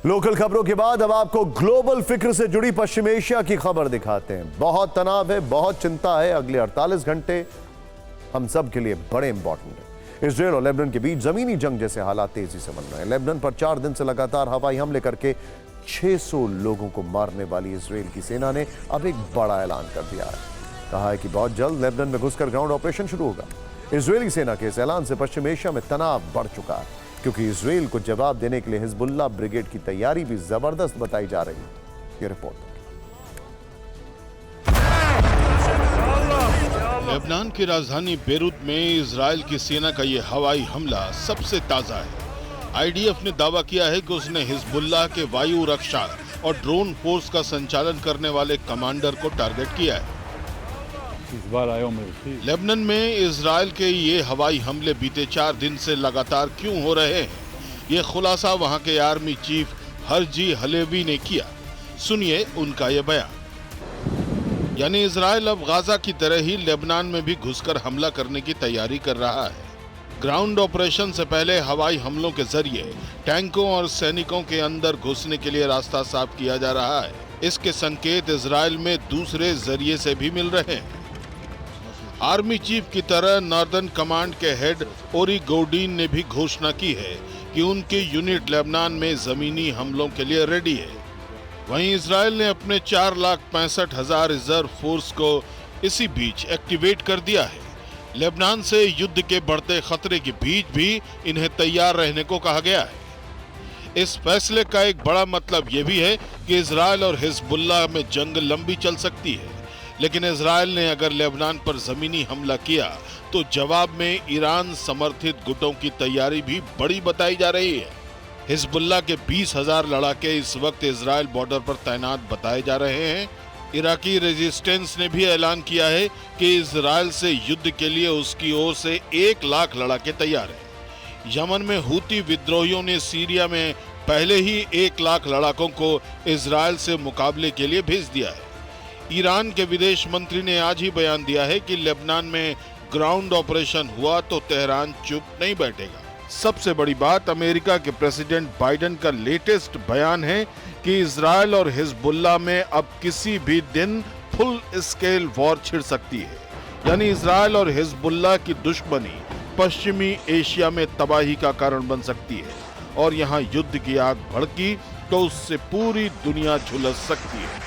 Local खबरों के बाद अब आपको ग्लोबल फिक्र से जुड़ी पश्चिम एशिया की खबर दिखाते हैं। बहुत तनाव है, बहुत चिंता है। अगले 48 घंटे हम सब के लिए बड़े इंपॉर्टेंट है। इजरायल और लेबनान के बीच जमीनी जंग जैसे हालात तेजी से बन रहे हैं। लेबनान पर 4 दिन से लगातार हवाई हमले करके 600 लोगों को मारने वाली इजरायल की सेना ने अब एक बड़ा ऐलान कर दिया है। कहा है कि बहुत जल्द लेबनान में घुसकर ग्राउंड ऑपरेशन शुरू होगा। इजरायली सेना के इस ऐलान से पश्चिम एशिया में तनाव बढ़ चुका है, क्योंकि इजरायल को जवाब देने के लिए हिजबुल्लाह ब्रिगेड की तैयारी भी जबरदस्त बताई जा रही है। ये रिपोर्ट। लेबनान की राजधानी बेरूत में इजरायल की सेना का ये हवाई हमला सबसे ताजा है। आईडीएफ ने दावा किया है कि उसने हिजबुल्लाह के वायु रक्षा और ड्रोन फोर्स का संचालन करने वाले कमांडर को टारगेट किया है। लेबनान में इजरायल के ये हवाई हमले बीते 4 दिन से लगातार क्यों हो रहे हैं, ये खुलासा वहां के आर्मी चीफ हरजी हलेवी ने किया। सुनिए उनका ये बयान। यानी इजरायल अब गाजा की तरह ही लेबनान में भी घुसकर हमला करने की तैयारी कर रहा है। ग्राउंड ऑपरेशन से पहले हवाई हमलों के जरिए टैंकों और सैनिकों के अंदर घुसने के लिए रास्ता साफ किया जा रहा है। इसके संकेत इजरायल में दूसरे जरिए से भी मिल रहे हैं। आर्मी चीफ की तरह नॉर्दर्न कमांड के हेड ओरी गौडीन ने भी घोषणा की है कि उनकी यूनिट लेबनान में जमीनी हमलों के लिए रेडी है। वहीं इजरायल ने अपने 4,65,000 रिजर्व फोर्स को इसी बीच एक्टिवेट कर दिया है। लेबनान से युद्ध के बढ़ते खतरे के बीच भी इन्हें तैयार रहने को कहा गया है। इस फैसले का एक बड़ा मतलब ये भी है कि इजरायल और हिजबुल्लाह में जंग लंबी चल सकती है, लेकिन इजरायल ने अगर लेबनान पर जमीनी हमला किया तो जवाब में ईरान समर्थित गुटों की तैयारी भी बड़ी बताई जा रही है। हिजबुल्लाह के 20,000 लड़ाके इस वक्त इजरायल बॉर्डर पर तैनात बताए जा रहे हैं। इराकी रेजिस्टेंस ने भी ऐलान किया है कि इजरायल से युद्ध के लिए उसकी ओर से 1 लाख लड़ाके तैयार हैं। यमन में हूती विद्रोहियों ने सीरिया में पहले ही 1 लाख लड़ाकों को इजरायल से मुकाबले के लिए भेज दिया है। ईरान के विदेश मंत्री ने आज ही बयान दिया है कि लेबनान में ग्राउंड ऑपरेशन हुआ तो तेहरान चुप नहीं बैठेगा। सबसे बड़ी बात अमेरिका के प्रेसिडेंट बाइडेन का लेटेस्ट बयान है कि इजरायल और हिजबुल्लाह में अब किसी भी दिन फुल स्केल वॉर छिड़ सकती है। यानी इजरायल और हिजबुल्लाह की दुश्मनी पश्चिमी एशिया में तबाही का कारण बन सकती है, और यहाँ युद्ध की आग भड़की तो उससे पूरी दुनिया झुलस सकती है।